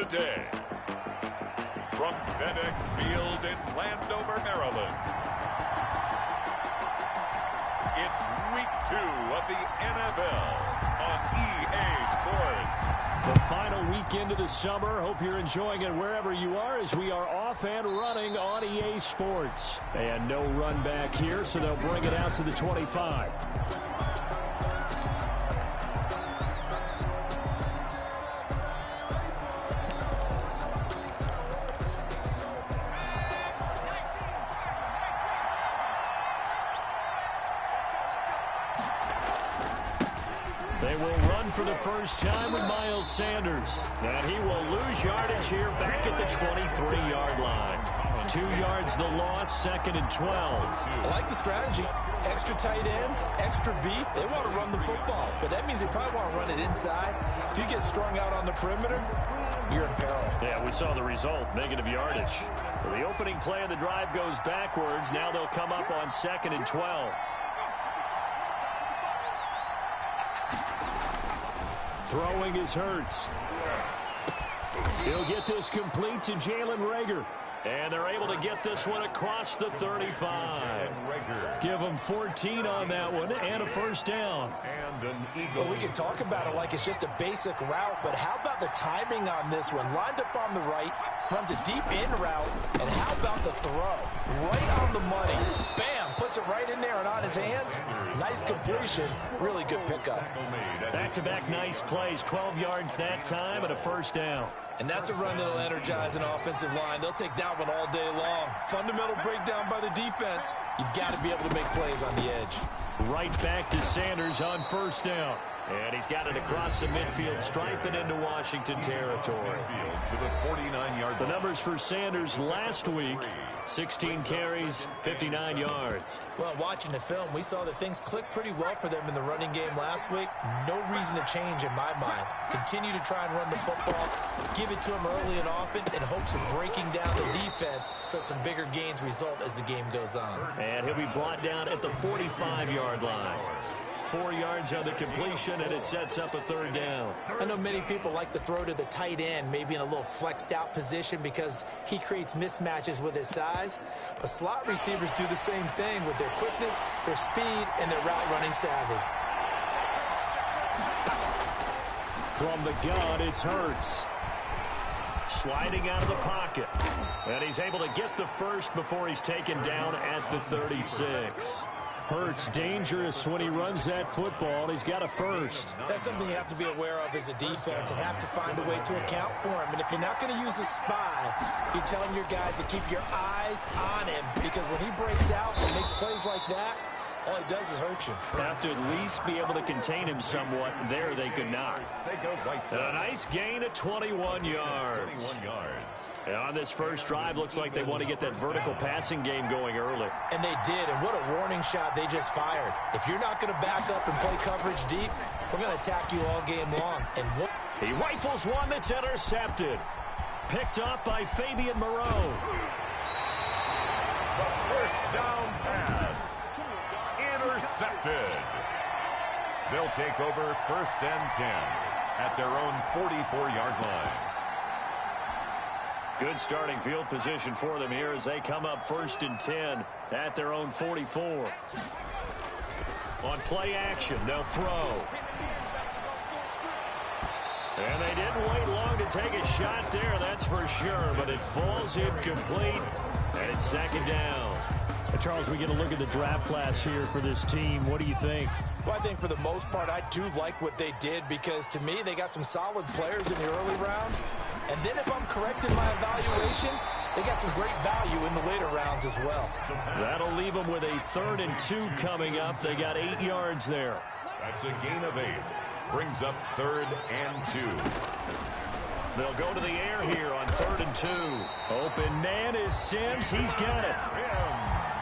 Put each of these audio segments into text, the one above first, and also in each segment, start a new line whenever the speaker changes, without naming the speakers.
today. From FedEx Field in Landover, Maryland, it's Week 2 of the NFL on EA Sports.
The final weekend of the summer. Hope you're enjoying it wherever you are as we are off and running on EA Sports. And no run back here, so they'll bring it out to the 25. They will run for the first time with Miles Sanders. And he will lose yardage here back at the 23-yard line. 2 yards the loss, 2nd and 12.
I like the strategy. Extra tight ends, extra beef. They want to run the football, but that means they probably want to run it inside. If you get strung out on the perimeter, you're in peril.
Yeah, we saw the result, negative yardage. So the opening play of the drive goes backwards. Now they'll come up on 2nd and 12. Throwing is Hurts. He'll get this complete to Jalen Reagor. And they're able to get this one across the 35. Give them 14 on that one and a first down.
Well, we can talk about it like it's just a basic route, but how about the timing on this one? Lined up on the right, runs a deep in route, and how about the throw? Right on the money. Bam! Puts it right in there and on his hands. Nice completion. Really good pickup.
Back-to-back nice plays. 12 yards that time and a first down.
And that's a run that'll energize an offensive line. They'll take that one all day long. Fundamental breakdown by the defense. You've got to be able to make plays on the edge.
Right back to Sanders on first down. And he's got it across the midfield stripe and into Washington territory. The numbers for Sanders last week, 16 carries, 59 yards.
Well, watching the film, we saw that things clicked pretty well for them in the running game last week. No reason to change in my mind. Continue to try and run the football, give it to them early and often in hopes of breaking down the defense so some bigger gains result as the game goes on.
And he'll be brought down at the 45-yard line. 4 yards on the completion, and it sets up a third down.
I know many people like to throw to the tight end, maybe in a little flexed out position because he creates mismatches with his size. But slot receivers do the same thing with their quickness, their speed, and their route running savvy.
From the gun, it's Hurts. Sliding out of the pocket. And he's able to get the first before he's taken down at the 36. Hurts dangerous when he runs that football. He's got a first.
That's something you have to be aware of as a defense and have to find a way to account for him. And if you're not going to use a spy, you're telling your guys to keep your eyes on him, because when he breaks out and makes plays like that, all he does is hurt you.
Have to at least be able to contain him somewhat. There they could not. And a nice gain of 21 yards. And on this first drive, looks like they want to get that vertical passing game going early.
And they did, and what a warning shot they just fired. If you're not going to back up and play coverage deep, we're going to attack you all game long. And
he rifles one that's intercepted. Picked up by Fabian Moreau.
The first down pass. Intercepted. They'll take over 1st and 10 at their own 44-yard line.
Good starting field position for them here as they come up 1st and 10 at their own 44. On play action, they'll throw. And they didn't wait long to take a shot there, that's for sure, but it falls incomplete, and it's 2nd down.
Charles, we get a look at the draft class here for this team. What do you think?
Well, I think for the most part, I do like what they did, because to me, they got some solid players in the early rounds. And then if I'm correct in my evaluation, they got some great value in the later rounds as well.
That'll leave them with a 3rd and 2 coming up. They got 8 yards there.
That's a gain of 8. Brings up 3rd and 2.
They'll go to the air here on 3rd and 2. Open man is Sims. He's got it.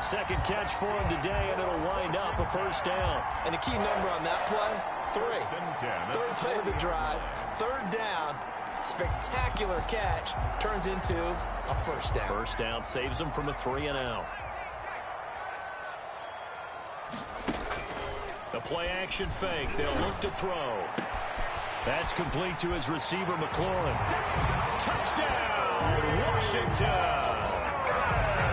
2nd catch for him today, and it'll wind up a first down.
And the key number on that play, 3. 3rd play of the drive, 3rd down, spectacular catch, turns into a first down.
First down saves them from a 3-and-out. The play action fake. They'll look to throw. That's complete to his receiver, McLaurin. Touchdown, Washington!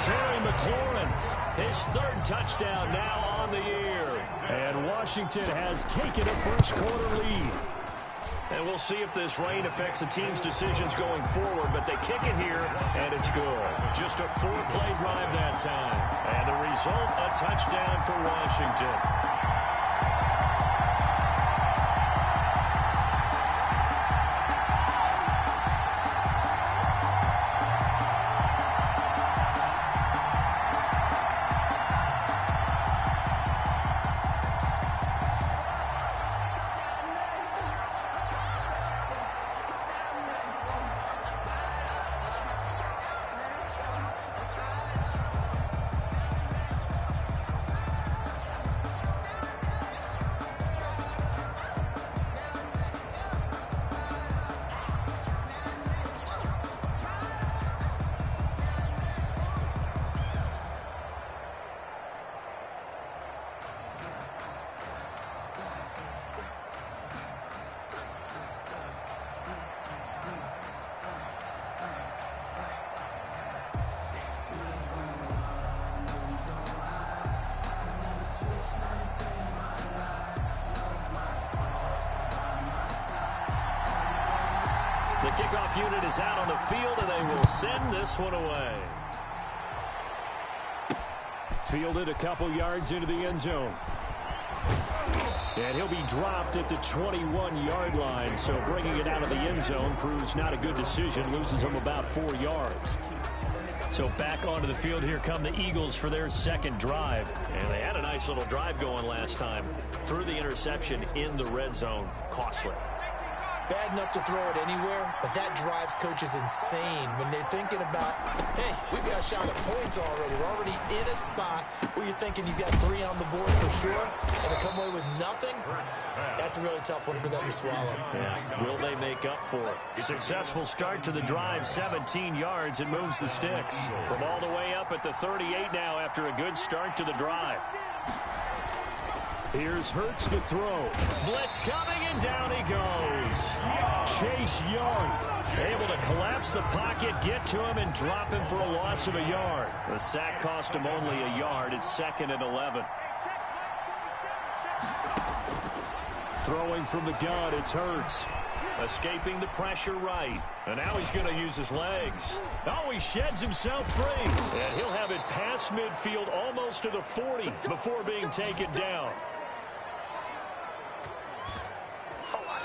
Terry McLaurin, his third touchdown now on the year. And Washington has taken a first-quarter lead. And we'll see if this rain affects the team's decisions going forward, but they kick it here, and it's good. Just a 4-play drive that time. And the result, a touchdown for Washington. The kickoff unit is out on the field, and they will send this one away.
Fielded a couple yards into the end zone. And he'll be dropped at the 21-yard line, so bringing it out of the end zone proves not a good decision, loses him about 4 yards.
So back onto the field, here come the Eagles for their second drive. And they had a nice little drive going last time. Threw the interception in the red zone. Costly.
Bad enough to throw it anywhere, but that drives coaches insane when they're thinking about, hey, we've got a shot at points already. We're already in a spot where you're thinking you've got 3 on the board for sure, and to come away with nothing, that's a really tough one for them to swallow.
Yeah. Will they make up for it? Successful start to the drive, 17 yards. It moves the sticks from all the way up at the 38 now after a good start to the drive.
Here's Hurts to throw.
Blitz coming, and down he goes.
Chase Young
able to collapse the pocket, get to him, and drop him for a loss of a yard. The sack cost him only a yard. It's 2nd and 11.
Throwing from the gun, it's Hurts.
Escaping the pressure right. And now he's going to use his legs. Oh, he sheds himself free. And he'll have it past midfield almost to the 40 before being taken down.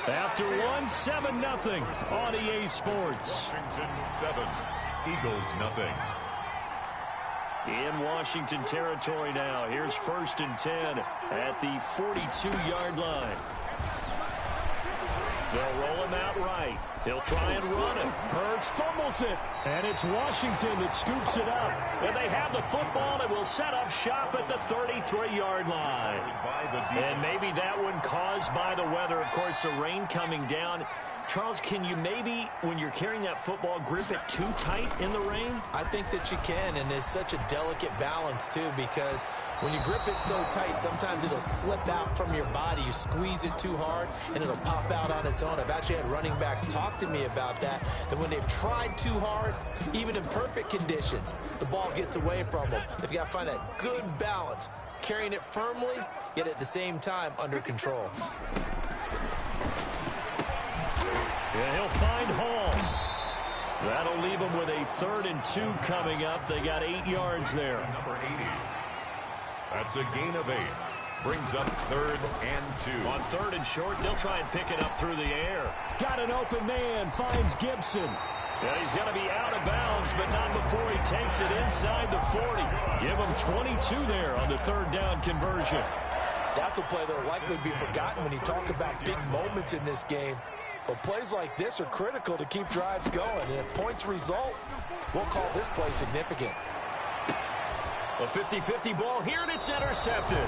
After 7-0 on EA Sports.
Washington 7, Eagles 0.
In Washington territory now. Here's 1st and 10 at the 42-yard line. They'll roll him out right. He'll try and run it.
Hurts fumbles it. And it's Washington that scoops it up.
And they have the football and will set up shop at the 33-yard line. And maybe that one caused by the weather. Of course, the rain coming down. Charles, can you maybe, when you're carrying that football, grip it too tight in the rain?
I think that you can, and it's such a delicate balance, too, because when you grip it so tight, sometimes it'll slip out from your body. You squeeze it too hard, and it'll pop out on its own. I've actually had running backs talk to me about that when they've tried too hard, even in perfect conditions, the ball gets away from them. They've got to find that good balance, carrying it firmly, yet at the same time under control.
Yeah, he'll find Hall. That'll leave him with a 3rd and 2 coming up. They got 8 yards there.
Number 80. That's a gain of 8. Brings up 3rd and 2.
On 3rd and short, they'll try and pick it up through the air.
Got an open man, finds Gibson.
Yeah, he's going to be out of bounds, but not before he takes it inside the 40. Give him 22 there on the 3rd down conversion.
That's a play that will likely be forgotten when you talk about big moments in this game. But plays like this are critical to keep drives going. And if points result, we'll call this play significant.
A 50-50 ball here, and it's intercepted.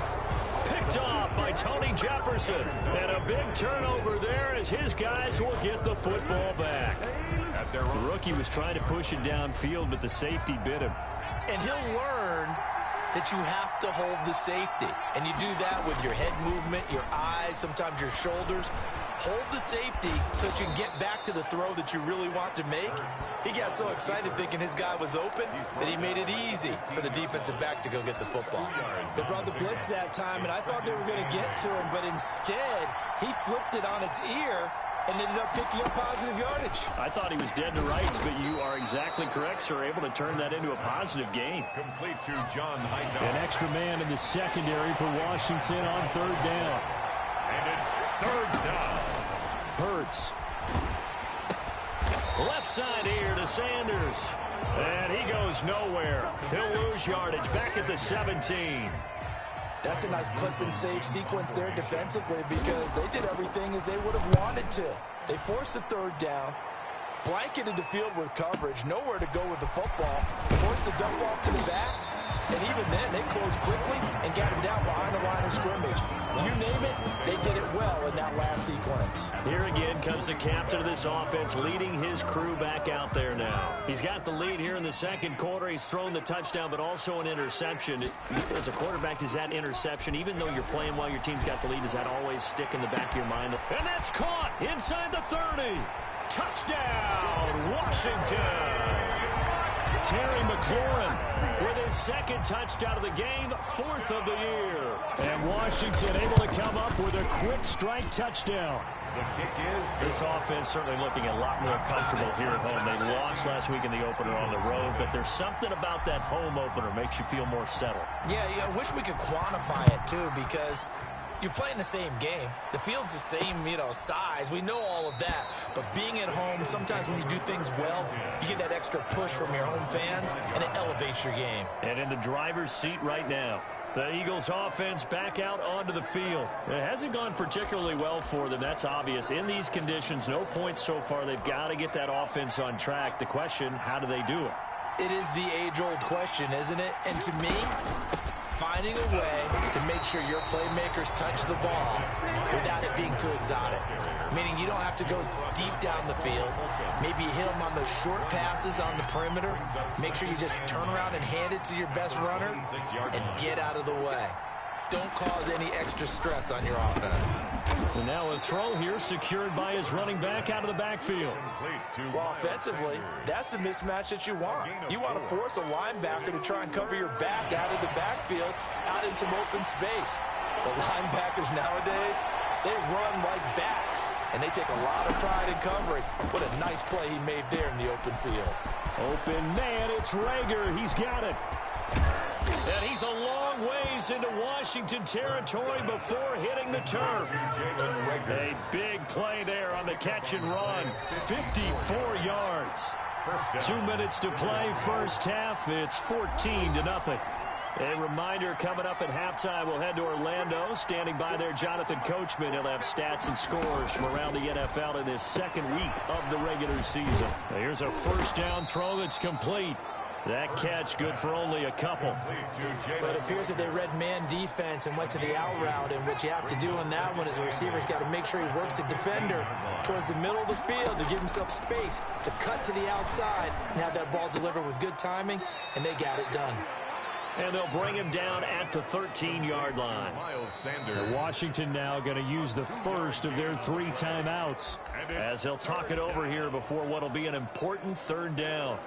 Picked off by Tony Jefferson. And a big turnover there as his guys will get the football back. The rookie was trying to push it downfield, but the safety bit him.
And he'll learn that you have to hold the safety. And you do that with your head movement, your eyes, sometimes your shoulders. hold the safety so that you can get back to the throw that you really want to make. He got so excited thinking his guy was open that he made it easy for the defensive back to go get the football. They brought the blitz that time, and I thought they were going to get to him, but instead he flipped it on its ear and ended up picking up positive yardage.
I thought he was dead to rights, but you are exactly correct, sir. Able to turn that into a positive gain.
Complete to John Hightower.
An extra man in the secondary for Washington on third down.
And it's third down.
Hurts.
Left side here to Sanders. And he goes nowhere. He'll lose yardage back at the 17.
That's a nice clip and save sequence there defensively because they did everything as they would have wanted to. They forced the third down, blanketed the field with coverage, nowhere to go with the football, forced the dump off to the back, and even then they closed quickly and got him down behind the line of scrimmage. You name it, they did it well in that last sequence.
Here again comes the captain of this offense leading his crew back out there now. He's got the lead here in the second quarter. He's thrown the touchdown, but also an interception. As a quarterback, is that interception, even though you're playing while your team's got the lead, does that always stick in the back of your mind?
And that's caught inside the 30. Touchdown, Washington. Terry McLaurin with his second touchdown of the game, fourth of the year. And Washington able to come up with a quick strike touchdown.
The kick is
This offense certainly looking a lot more comfortable here at home. They lost last week in the opener on the road, but there's something about that home opener makes you feel more settled.
Yeah, I wish we could quantify it too because you're playing the same game. The field's the same, size. We know all of that. But being at home, sometimes when you do things well, you get that extra push from your home fans, and it elevates your game.
And in the driver's seat right now, the Eagles offense back out onto the field. It hasn't gone particularly well for them. That's obvious. In these conditions, no points so far. They've got to get that offense on track. The question, how do they do it?
It is the age-old question, isn't it? And to me, finding a way to make sure your playmakers touch the ball without it being too exotic. Meaning you don't have to go deep down the field. Maybe you hit them on those short passes on the perimeter. Make sure you just turn around and hand it to your best runner and get out of the way. Don't cause any extra stress on your offense.
And now a throw here secured by his running back out of the backfield.
Well, offensively, that's the mismatch that you want. You want to force a linebacker to try and cover your back out of the backfield, out in some open space. The linebackers nowadays, they run like backs, and they take a lot of pride in covering. What a nice play he made there in the open field.
Open man, it's Rager. He's got it.
And he's a long ways into Washington territory before hitting the turf.
A big play there on the catch and run. 54 yards. 2 minutes to play, first half. It's 14-0.
A reminder coming up at halftime, we'll head to Orlando. Standing by there, Jonathan Coachman. He'll have stats and scores from around the NFL in this second week of the regular season.
Here's a first down throw that's complete. That catch good for only a couple.
But it appears that they read man defense and went to the out route, and what you have to do in that one is the receiver's got to make sure he works the defender towards the middle of the field to give himself space to cut to the outside and have that ball delivered with good timing, and they got it done.
And they'll bring him down at the 13-yard line.
Washington now going to use the first of their 3 timeouts
as they'll talk it over here before what will be an important third down.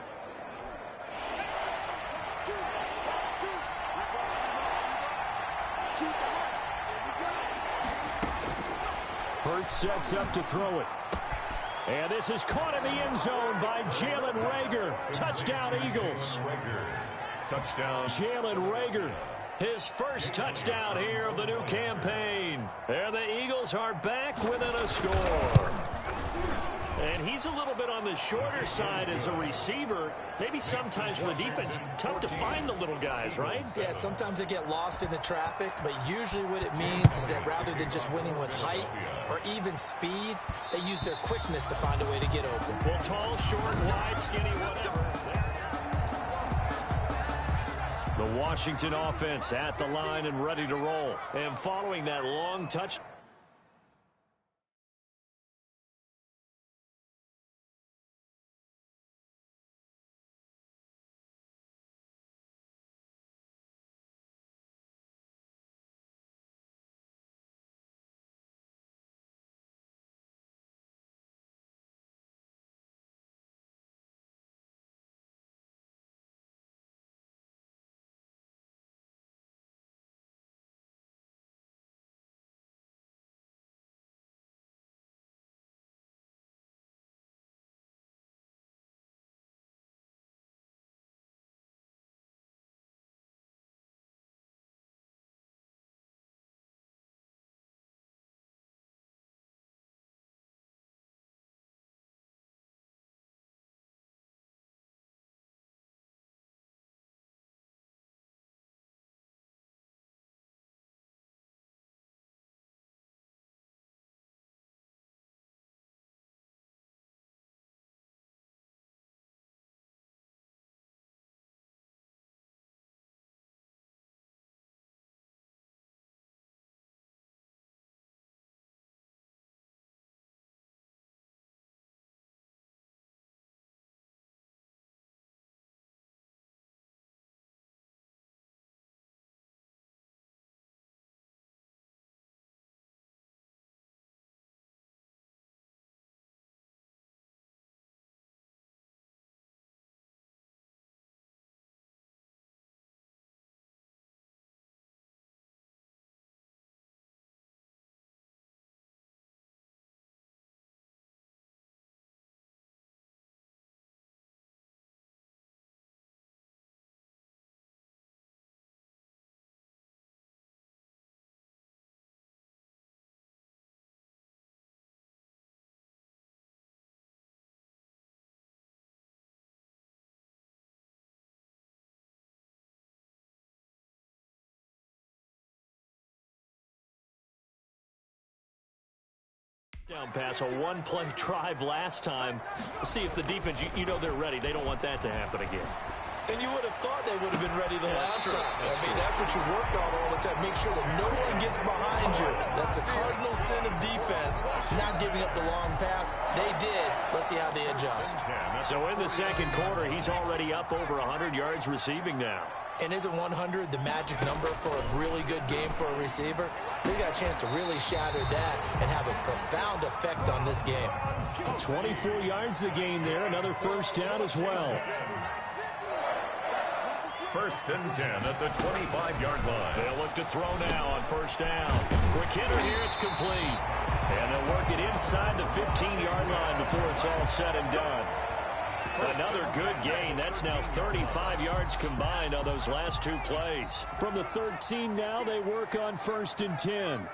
Hurts sets up to throw it. And this is caught in the end zone by Jalen Rager. Touchdown, Eagles.
Touchdown.
Jalen Rager.
His first touchdown here of the new campaign. And the Eagles are back within a score. And he's a little bit on the shorter side as a receiver. Maybe sometimes for the defense, tough to find the little guys, right?
Yeah, sometimes they get lost in the traffic, but usually what it means is that rather than just winning with height or even speed, they use their quickness to find a way to get open.
Well, tall, short, wide, skinny, whatever.
The Washington offense at the line and ready to roll.
And following that long touch. Down pass, a one-play drive last time. See if the defense, you know they're ready. They don't want that to happen again.
And you would have thought they would have been ready the last time.
That's
what you work on all the time. Make sure that no one gets behind you. That's the cardinal sin of defense, not giving up the long pass. They did. Let's see how they adjust.
So in the second quarter, he's already up over 100 yards receiving now.
And isn't 100 the magic number for a really good game for a receiver? So he got a chance to really shatter that and have a profound effect on this game.
24 yards the gain there. Another first down as well.
1st and 10 at the 25-yard line.
They'll look to throw now on first down. Quick hitter here, it's complete. And they'll work it inside the 15-yard line before it's all said and done. Another good gain. That's now 35 yards combined on those last two plays.
From the 13 now, they work on 1st and 10.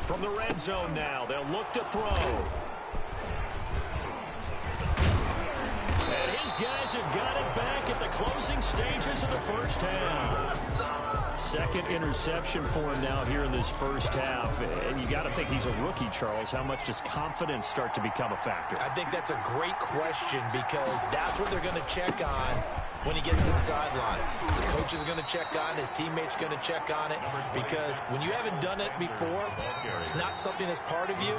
From the red zone now, they'll look to throw. And his guys have got it back at the closing stages of the first half. Second interception for him now here in this first half. And you got to think he's a rookie, Charles. How much does confidence start to become a factor?
I think that's a great question because that's what they're going to check on when he gets to the sidelines. The coach is going to check on it. His teammate's going to check on it because when you haven't done it before, it's not something that's part of you.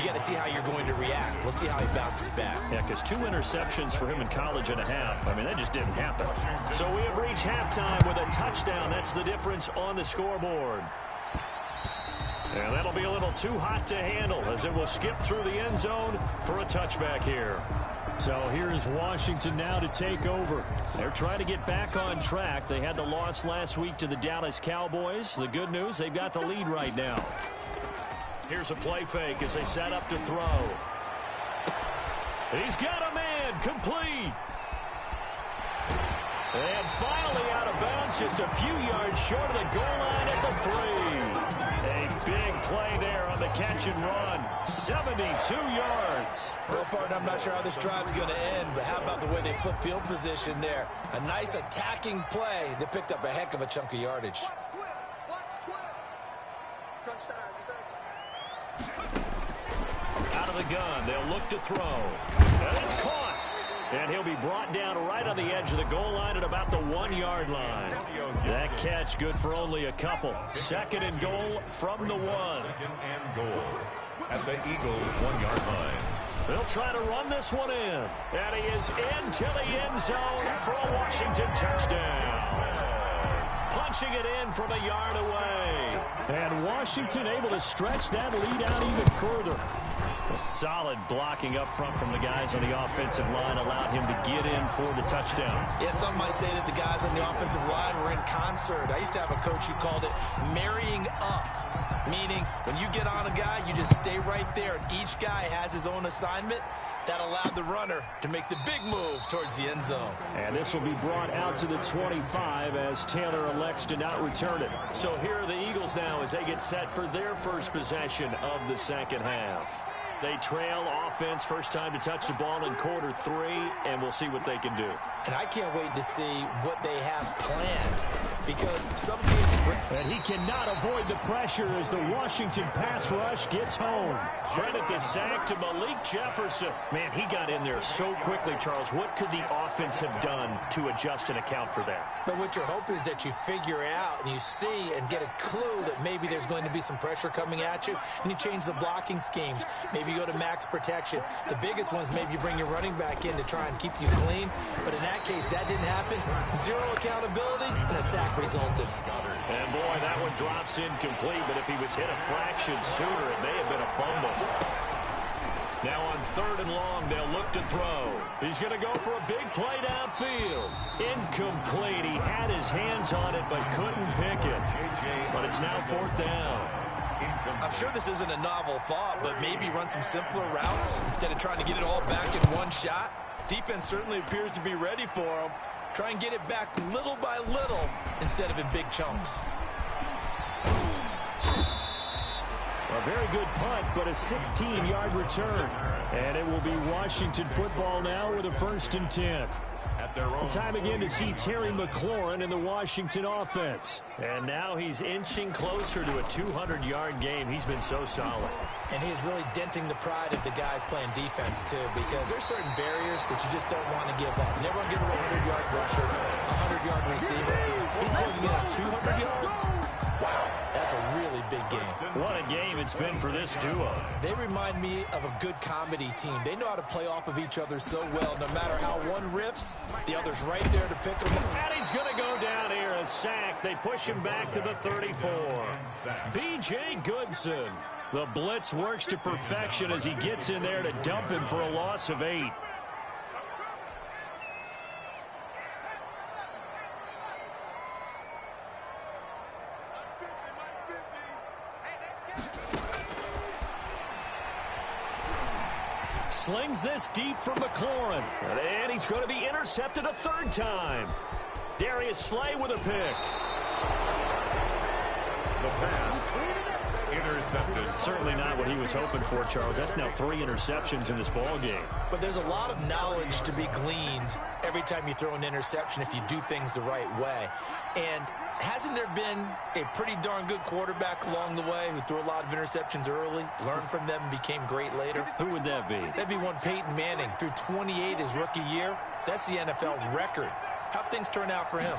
You got to see how you're going to react. Let's see how he bounces back.
Yeah, because 2 interceptions for him in college and a half. I mean, that just didn't happen. So we have reached halftime with a touchdown. That's the difference on the scoreboard. And that'll be a little too hot to handle as it will skip through the end zone for a touchback here.
So here's Washington now to take over. They're trying to get back on track. They had the loss last week to the Dallas Cowboys. The good news, they've got the lead right now.
Here's a play fake as they set up to throw. He's got a man, complete. And finally out of bounds, just a few yards short of the goal line at the 3. A big play there on the catch and run. 72 yards.
Well, partner, I'm not sure how this drive's going to end, but how about the way they flip field position there? A nice attacking play. They picked up a heck of a chunk of yardage.
Out of the gun, they'll look to throw. And it's caught. And he'll be brought down right on the edge of the goal line at about the 1-yard line. That catch good for only a couple. 2nd and goal from the 1.
2nd and goal at the Eagles' 1-yard line.
They'll try to run this one in. And he is into the end zone for a Washington touchdown. Punching it in from a yard away.
And Washington able to stretch that lead out even further.
A solid blocking up front from the guys on the offensive line allowed him to get in for the touchdown.
Yeah, some might say that the guys on the offensive line were in concert. I used to have a coach who called it marrying up, meaning when you get on a guy, you just stay right there, and each guy has his own assignment. That allowed the runner to make the big move towards the end zone.
And this will be brought out to the 25 as Taylor elects to not return it.
So here are the Eagles now as they get set for their first possession of the second half. They trail offense, first time to touch the ball in quarter 3, and we'll see what they can do.
And I can't wait to see what they have planned because some teams...
And he cannot avoid the pressure as the Washington pass rush gets home.
Credit the sack to Malik Jefferson. Man, he got in there so quickly, Charles. What could the offense have done to adjust and account for that?
But what you're hoping is that you figure out and you see and get a clue that maybe there's going to be some pressure coming at you, and you change the blocking schemes. Maybe you go to max protection. The biggest one is maybe you bring your running back in to try and keep you clean. But in that case, that didn't happen. 0 accountability, and a sack resulted.
And boy, that one drops incomplete, but if he was hit a fraction sooner, it may have been a fumble. Now on 3rd and long, they'll look to throw. He's going to go for a big play downfield. Incomplete. He had his hands on it, but couldn't pick it. But it's now 4th down.
I'm sure this isn't a novel thought, but maybe run some simpler routes instead of trying to get it all back in one shot. Defense certainly appears to be ready for him. Try and get it back little by little instead of in big chunks.
A very good punt, but a 16-yard return. And it will be Washington football now with a 1st and 10.
at their own.
Time again to see Terry McLaurin in the Washington offense.
And now he's inching closer to a 200-yard game. He's been so solid.
And he's really denting the pride of the guys playing defense, too, because there's certain barriers that you just don't want to give up. Never give him a 100-yard rusher, a 100-yard receiver. He's closing in on 200 yards. Wow, that's a really big game.
What a game it's been for this duo.
They remind me of a good comedy team. They know how to play off of each other so well. No matter how one riffs, the other's right there to pick them up.
And he's going to go down here, a sack. They push him back to the 34. B.J. Goodson. The blitz works to perfection as he gets in there to dump him for a loss of 8. Slings this deep for McLaurin. And he's going to be intercepted a third time. Darius Slay with a pick.
The pass intercepted.
Certainly not what he was hoping for, Charles. That's now 3 interceptions in this ball game.
But there's a lot of knowledge to be gleaned every time you throw an interception if you do things the right way. And hasn't there been a pretty darn good quarterback along the way who threw a lot of interceptions early, learned from them, and became great later?
Who would that be?
That'd be one Peyton Manning. Threw 28 his rookie year. That's the NFL record. How'd things turn out for him?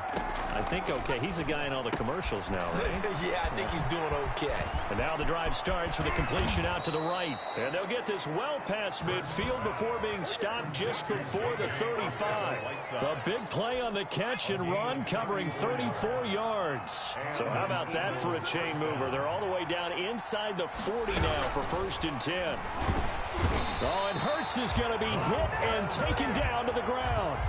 I think okay. He's a guy in all the commercials now, right?
Yeah, I think he's doing okay.
And now the drive starts with a completion out to the right. And they'll get this well past midfield before being stopped just before the 35. A big play on the catch and run, covering 34 yards. So how about that for a chain mover? They're all the way down inside the 40 now for 1st and 10. Oh, and Hurts is going to be hit and taken down to the ground.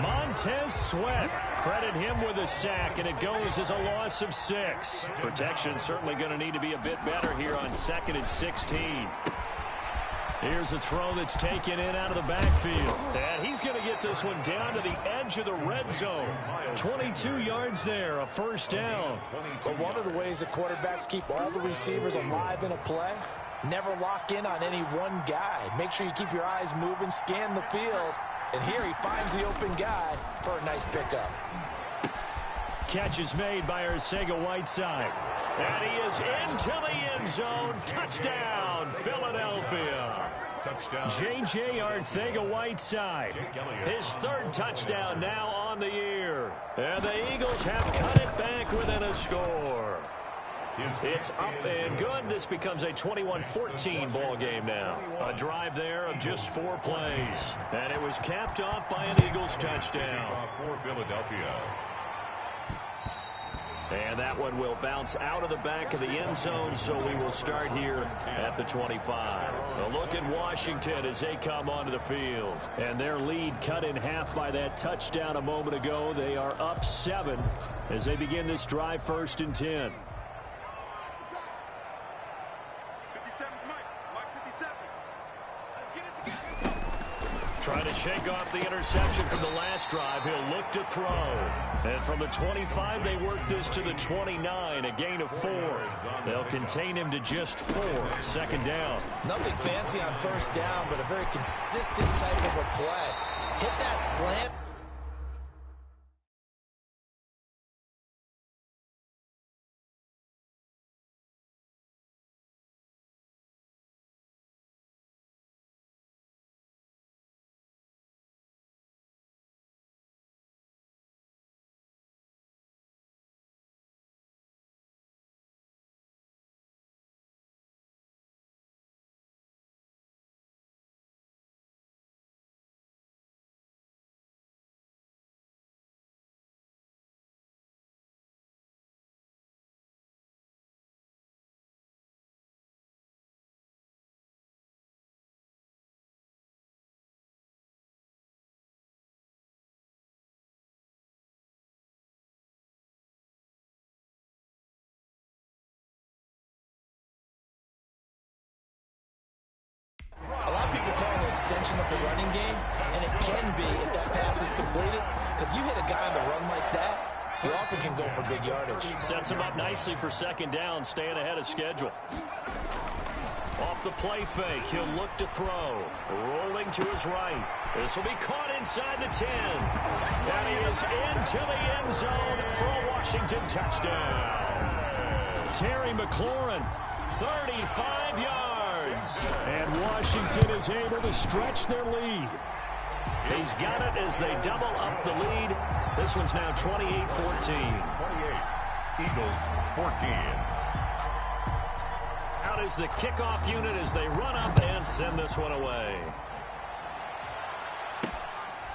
Montez Sweat, credit him with a sack, and it goes as a loss of 6. Protection certainly going to need to be a bit better here on 2nd and 16. Here's a throw that's taken in out of the backfield. And he's going to get this one down to the edge of the red zone. 22 yards there, a 1st down.
But one of the ways the quarterbacks keep all the receivers alive in a play, never lock in on any one guy. Make sure you keep your eyes moving, scan the field. And here he finds the open guy for a nice pickup.
Catch is made by Arcega-Whiteside. And he is into the end zone. Touchdown, Philadelphia.
Touchdown.
J.J. Arcega-Whiteside. His 3rd touchdown now on the year. And the Eagles have cut it back within a score. It's up and good. This becomes a 21-14 ball game now. A drive there of just 4 plays. And it was capped off by an Eagles touchdown.
For Philadelphia.
And that one will bounce out of the back of the end zone, so we will start here at the 25. A look at Washington as they come onto the field. And their lead cut in half by that touchdown a moment ago. They are up 7 as they begin this drive 1st and 10. Trying to shake off the interception from the last drive. He'll look to throw. And from the 25, they work this to the 29, a gain of 4. They'll contain him to just 4, 2nd down.
Nothing fancy on 1st down, but a very consistent type of a play. Hit that slant. A lot of people call it an extension of the running game, and it can be if that pass is completed, because you hit a guy on the run like that, he often can go for big yardage.
Sets him up nicely for 2nd down, staying ahead of schedule. Off the play fake, he'll look to throw. Rolling to his right. This will be caught inside the 10. And he is into the end zone for a Washington touchdown. Terry McLaurin, 35 yards. And Washington is able to stretch their lead. He's got it as they double up the lead. This one's now 28-14.
28, Eagles 14.
Out is the kickoff unit as they run up and send this one away.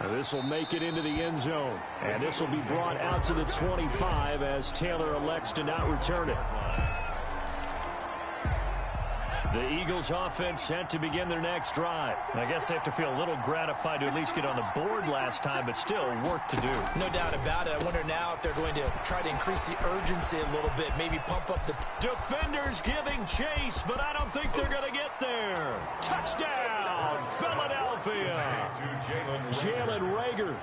This will make it into the end zone. And this will be brought out to the 25 as Taylor elects to not return it. The Eagles offense set to begin their next drive. I guess they have to feel a little gratified to at least get on the board last time, but still work to do.
No doubt about it. I wonder now if they're going to try to increase the urgency a little bit, maybe pump up the...
Defenders giving chase, but I don't think they're going to get there. Touchdown, Philadelphia. Jalen Reagor,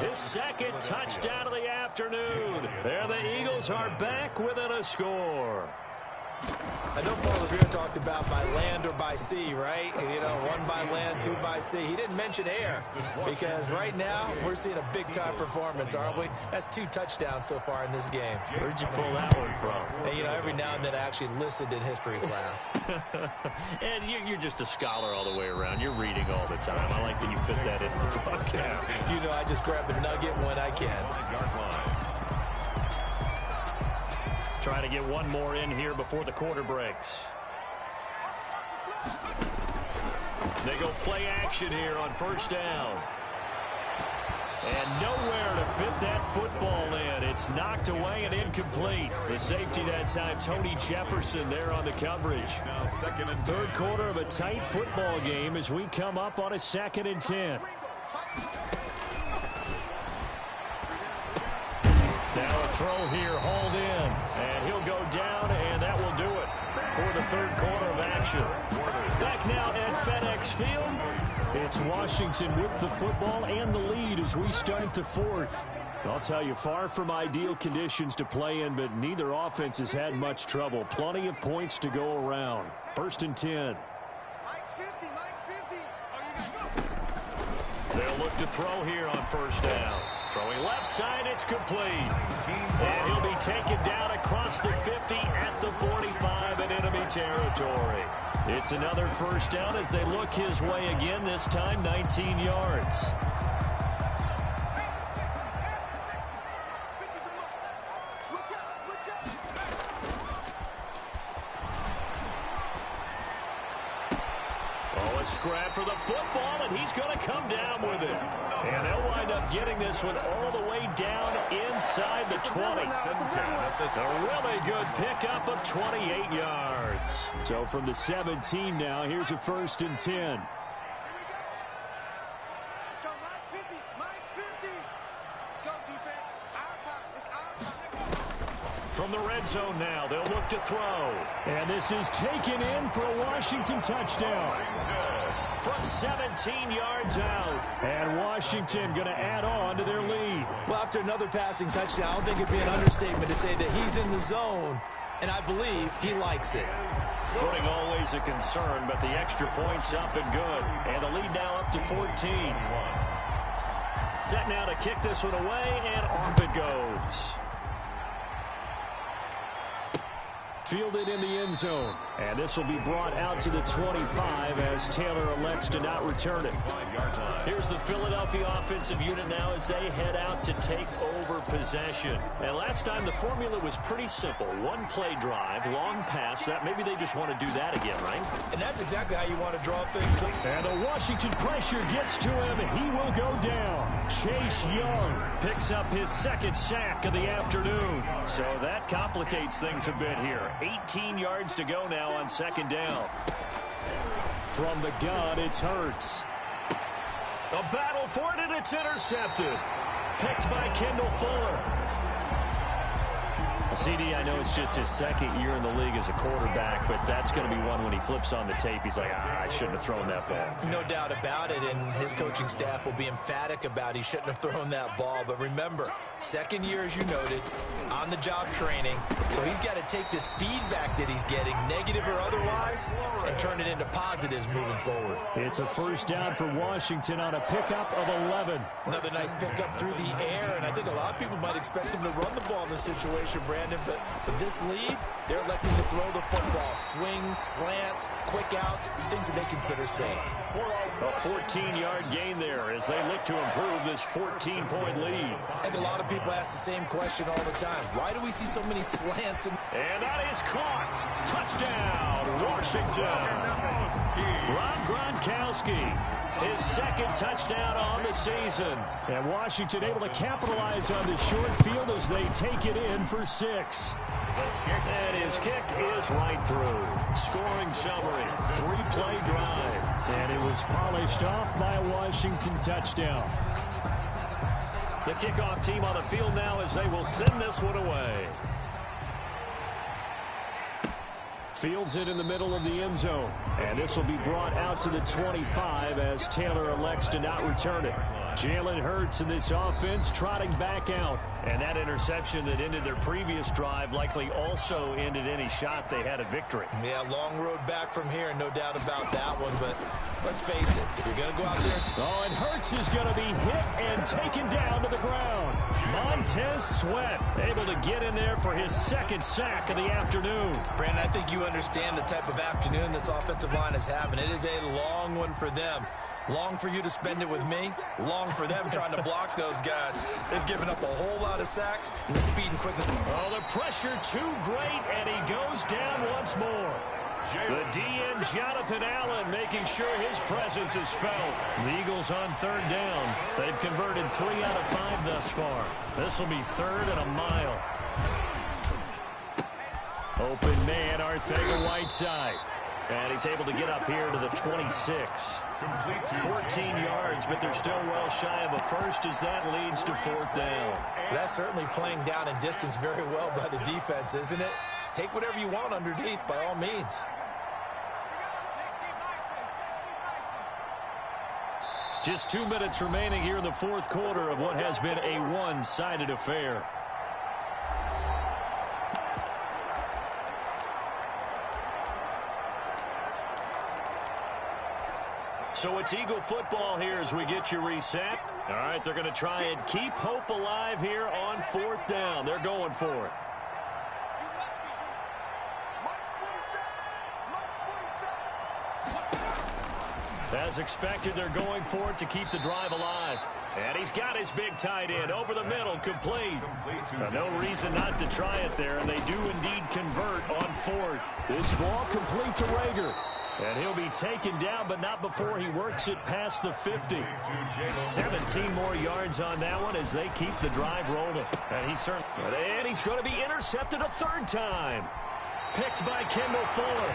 his second touchdown of the afternoon. There the Eagles are back within a score.
I know Paul Revere talked about by land or by sea, right? You know, one by land, two by sea. He didn't mention air because right now we're seeing a big-time performance, aren't we? That's 2 touchdowns so far in this game.
Where'd you pull that one from?
And, you know, every now and then I actually listened in history class.
And you're just a scholar all the way around. You're reading all the time. I like that you fit that in the broadcast.
You know, I just grab a nugget when I can.
Trying to get one more in here before the quarter breaks. They go play action here on first down. And nowhere to fit that football in. It's knocked away and incomplete. The safety that time, Tony Jefferson there on the coverage.
Now second and
3rd quarter of a tight football game as we come up on a 2nd and 10. Now a throw here, hauled in, and he'll go down, and that will do it for the 3rd quarter of action. Back now at FedEx Field, it's Washington with the football and the lead as we start the 4th. I'll tell you, far from ideal conditions to play in, but neither offense has had much trouble. Plenty of points to go around. 1st and 10.
They'll look to throw here on first down. Throwing left side, it's complete. And he'll be taken down across the 50 at the 45 in enemy territory. It's another first down as they look his way again, this time 19 yards. Oh, a scrap for the football, and he's going to come down with it. And they'll wind up getting this one all the way down inside the 20. A really good pickup of 28 yards.
So from the 17 now, here's a 1st and 10.
From the red zone now, they'll look to throw.
And this is taken in for a Washington touchdown.
From 17 yards out.
And Washington going to add on to their lead.
Well, after another passing touchdown, I don't think it'd be an understatement to say that he's in the zone, and I believe he likes it.
Footing always a concern, but the extra point's up and good. And the lead now up to 14. Set now to kick this one away, and off it goes.
Fielded in the end zone. And this will be brought out to the 25 as Taylor elects to not return it.
Here's the Philadelphia offensive unit now as they head out to take over possession. And last time the formula was pretty simple. One play drive, long pass. That maybe they just want to do that again, right?
And that's exactly how you want to draw things up.
And the Washington pressure gets to him. He will go down. Chase Young
picks up his 2nd sack of the afternoon. So that complicates things a bit here. 18 yards to go now on 2nd down.
From the gun, it's Hurts.
A battle for it, and it's intercepted. Picked by Kendall Fuller. CD, I know it's just his second year in the league as a quarterback, but that's going to be one when he flips on the tape. He's like, I shouldn't have thrown that ball.
No doubt about it, and his coaching staff will be emphatic about he shouldn't have thrown that ball. But remember, second year, as you noted, on-the-job training. So he's got to take this feedback that he's getting, negative or otherwise, and turn it into positives moving forward.
It's a first down for Washington on a pickup of 11.
Another nice pickup through the air, and I think a lot of people might expect him to run the ball in this situation, Brandon, but for this lead, they're electing to throw the football. Swings, slants, quick outs, things that they consider safe.
A 14-yard gain there as they look to improve this 14-point lead.
I think a lot of people ask the same question all the time. Why do we see so many slants?
And that is caught. Touchdown, Washington. Rob Gronkowski, his second touchdown on the season.
And Washington able to capitalize on the short field as they take it in for 6.
And his kick is right through. Scoring summary, 3-play drive.
And it was polished off by a Washington touchdown.
The kickoff team on the field now as they will send this one away.
Fields it in the middle of the end zone. And this will be brought out to the 25 as Taylor elects to not return it. Jalen Hurts in this offense trotting back out.
And that interception that ended their previous drive likely also ended any shot they had at victory.
Yeah, long road back from here, no doubt about that one. But let's face it, if you're going to go out there.
Oh, and Hurts is going to be hit and taken down to the ground. Montez Sweat able to get in there for his second sack of the afternoon.
Brandon, I think you understand the type of afternoon this offensive line is having. It is a long one for them. Long for you to spend it with me. Long for them trying to block those guys. They've given up a whole lot of sacks, and the speed and quickness.
Oh, the pressure too great, and he goes down once more. The DN, Jonathan Allen, making sure his presence is felt. The Eagles on third down. They've converted 3 out of 5 thus far. This will be third and a mile.
Open man, Arcega-Whiteside.
And he's able to get up here to the 26. 14 yards, but they're still well shy of a first as that leads to fourth down.
That's certainly playing down in distance very well by the defense, isn't it? Take whatever you want underneath, by all means.
Just 2 minutes remaining here in the fourth quarter of what has been a one-sided affair.
So it's Eagle football here as we get you reset. All right, they're going to try and keep hope alive here on fourth down. They're going for it. As expected, they're going for it to keep the drive alive. And he's got his big tight end over the middle, complete. No reason not to try it there, and they do indeed convert on fourth.
This ball complete to Rager. And he'll be taken down, but not before he works it past the 50.
17 more yards on that one as they keep the drive rolling. And he's going to be intercepted a third time. Picked by Kendall Fuller.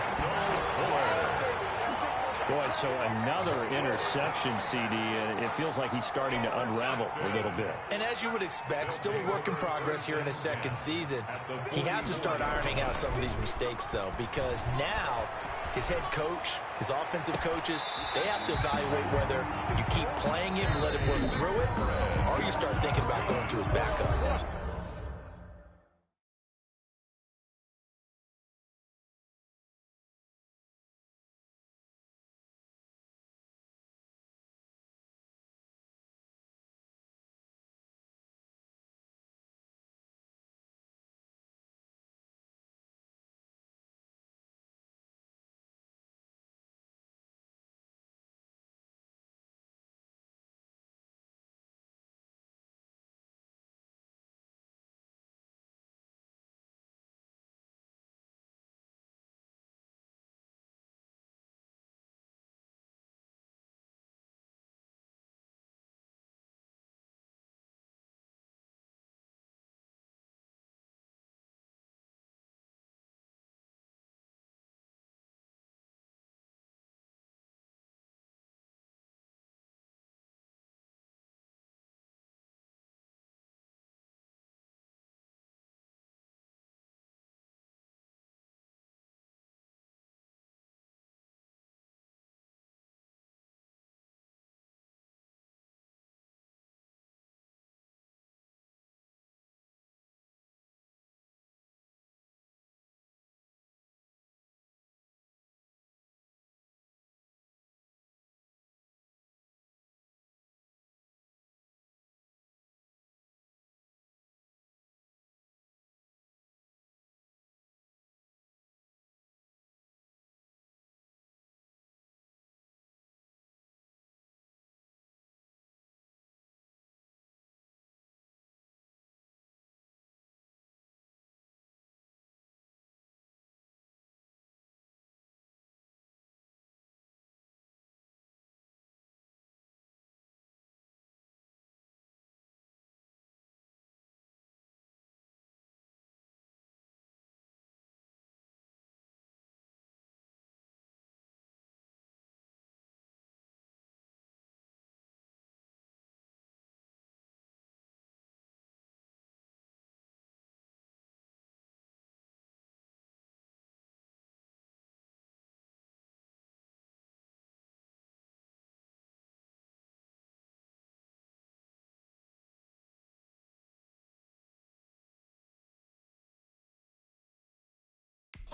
Boy, so another interception, CD, and it feels like he's starting to unravel a little bit.
And as you would expect, still a work in progress here in his second season. He has to start ironing out some of these mistakes, though, because now his head coach, his offensive coaches, they have to evaluate whether you keep playing him, let him work through it, or you start thinking about going to his backup.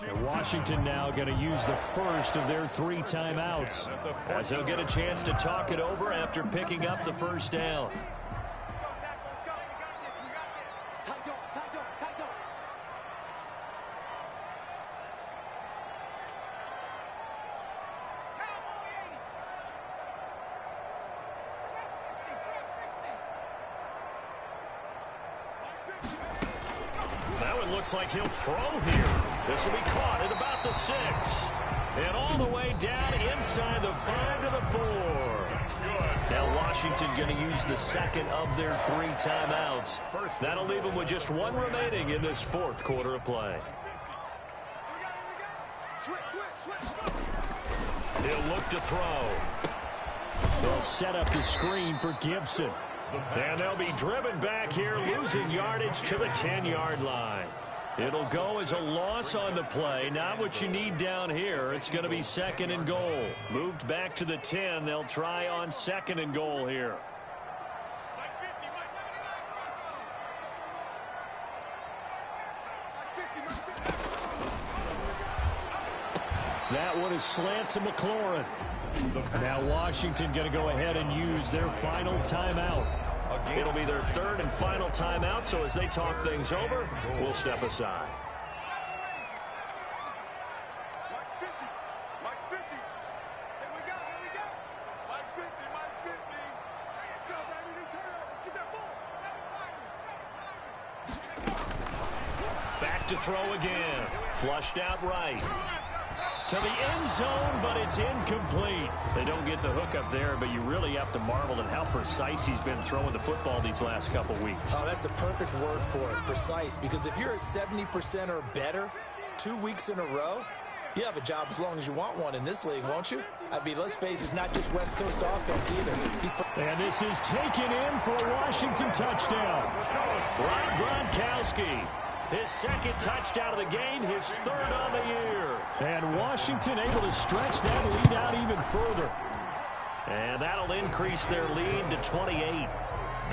And Washington now going to use the first of their 3 timeouts,
as he'll get a chance to talk it over after picking up the first down. Looks like he'll throw here. This will be caught at about the 6. And all the way down inside the 5 to the 4. Now Washington going to use the second of their 3 timeouts. That'll leave them with just 1 remaining in this 4th quarter of play. He'll look to throw.
They'll set up the screen for Gibson.
And they'll be driven back here, losing yardage to the 10-yard line. It'll go as a loss on the play. Not what you need down here. It's going to be 2nd and goal. Moved back to the 10. They'll try on 2nd and goal here.
That one is slant to McLaurin. Now Washington going to go ahead and use their final timeout.
It'll be their 3rd and final timeout, so as they talk things over, we'll step aside. Back to throw again. Flushed out right. To the end zone, but it's incomplete. They don't get the hook up there, but you really have to marvel at how precise he's been throwing the football these last couple weeks.
Oh, that's the perfect word for it, precise. Because if you're at 70% or better 2 weeks in a row, you have a job as long as you want one in this league, won't you? I mean, let's face it, it's not just West Coast offense either.
And this is taken in for a Washington touchdown.
Rob Gronkowski. His 2nd touchdown of the game, his 3rd on the year.
And Washington able to stretch that lead out even further.
And that'll increase their lead to 28.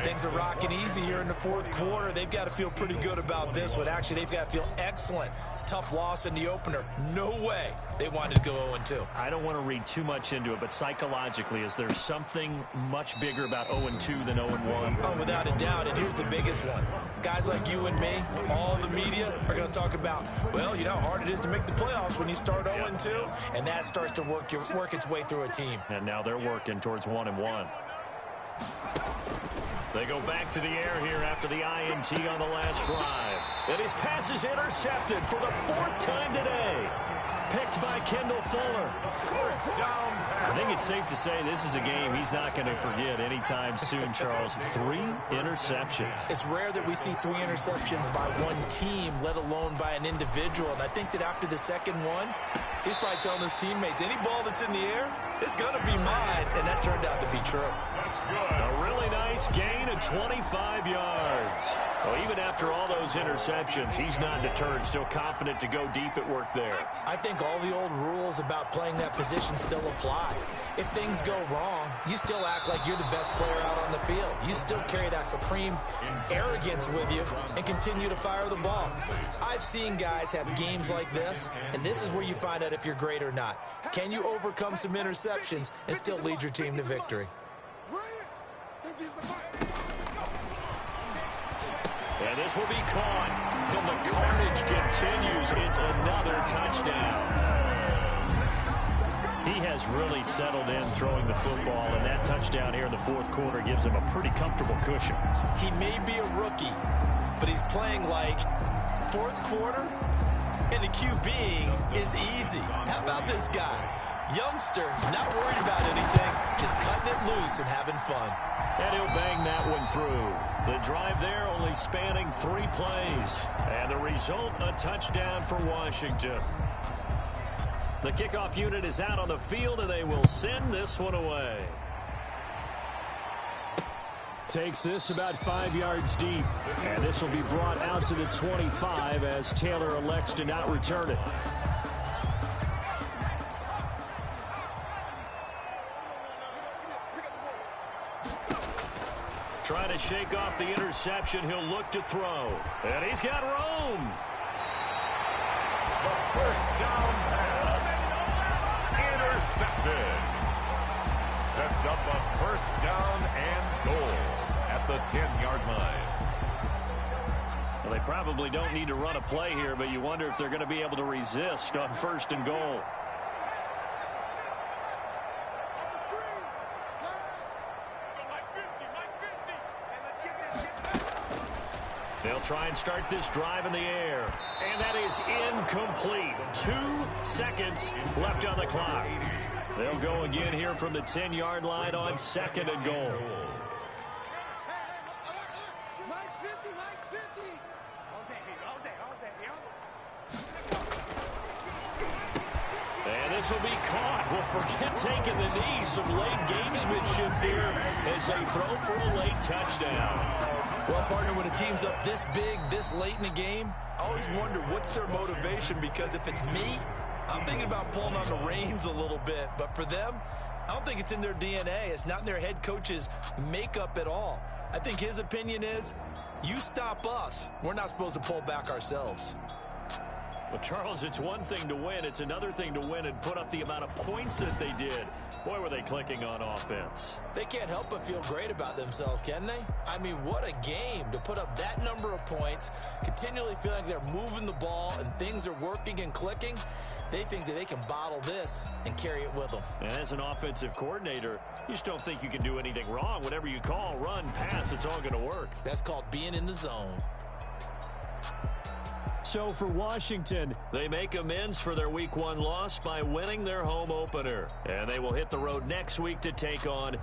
Things are rocking easy here in the 4th quarter. They've got to feel pretty good about this one. Actually, they've got to feel excellent. Tough loss in the opener. No way they wanted to go 0-2.
I don't want to read too much into it, but psychologically, is there something much bigger about 0-2 than 0-1?
Oh, without a doubt, and here's the biggest one. Guys like you and me, all the media, are going to talk about, well, you know how hard it is to make the playoffs when you start 0-2, and that starts to work its way through a team.
And now they're working towards 1-1. They go back to the air here after the INT on the last drive. And his pass is intercepted for the 4th time today. Picked by Kendall Fuller. I think it's safe to say this is a game he's not going to forget anytime soon, Charles. 3 interceptions.
It's rare that we see 3 interceptions by one team, let alone by an individual. And I think that after the 2nd one, he's probably telling his teammates, any ball that's in the air, it's going to be mine. And that turned out to be true.
A really nice gain of 25 yards. Well, even after all those interceptions, he's not deterred, still confident to go deep at work there.
I think all the old rules about playing that position still apply. If things go wrong, you still act like you're the best player out on the field. You still carry that supreme arrogance with you and continue to fire the ball. I've seen guys have games like this, and this is where you find out if you're great or not. Can you overcome some interceptions and still lead your team to victory?
And this will be caught. And the carnage continues. It's another touchdown.
He has really settled in throwing the football, and that touchdown here in the 4th quarter gives him a pretty comfortable cushion.
He may be a rookie, but he's playing like 4th quarter, and the QBing is easy. How about this guy? Youngster, not worried about anything, just cutting it loose and having fun.
And he'll bang that one through. The drive there only spanning 3 plays. And the result, a touchdown for Washington. The kickoff unit is out on the field, and they will send this one away.
Takes this about 5 yards deep. And this will be brought out to the 25 as Taylor elects to not return it.
Trying to shake off the interception. He'll look to throw. And he's got room.
First down pass. Intercepted. Sets up a first down and goal at the 10-yard line.
Well, they probably don't need to run a play here, but you wonder if they're going to be able to resist on first and goal. They'll try and start this drive in the air. And that is incomplete. 2 seconds left on the clock. They'll go again here from the 10-yard line on second and goal. And this will be caught. Well, forget taking the knee. Some late gamesmanship here as they throw for a late touchdown.
Well, partner, when a team's up this big, this late in the game, I always wonder what's their motivation, because if it's me, I'm thinking about pulling on the reins a little bit. But for them, I don't think it's in their DNA. It's not in their head coach's makeup at all. I think his opinion is, you stop us, we're not supposed to pull back ourselves.
Well, Charles, it's one thing to win. It's another thing to win and put up the amount of points that they did. Boy, were they clicking on offense.
They can't help but feel great about themselves, can they? I mean, what a game to put up that number of points, continually feel like they're moving the ball and things are working and clicking. They think that they can bottle this and carry it with them.
And as an offensive coordinator, you just don't think you can do anything wrong. Whatever you call, run, pass, it's all going to work.
That's called being in the zone.
So for Washington,
they make amends for their Week 1 loss by winning their home opener. And they will hit the road next week to take on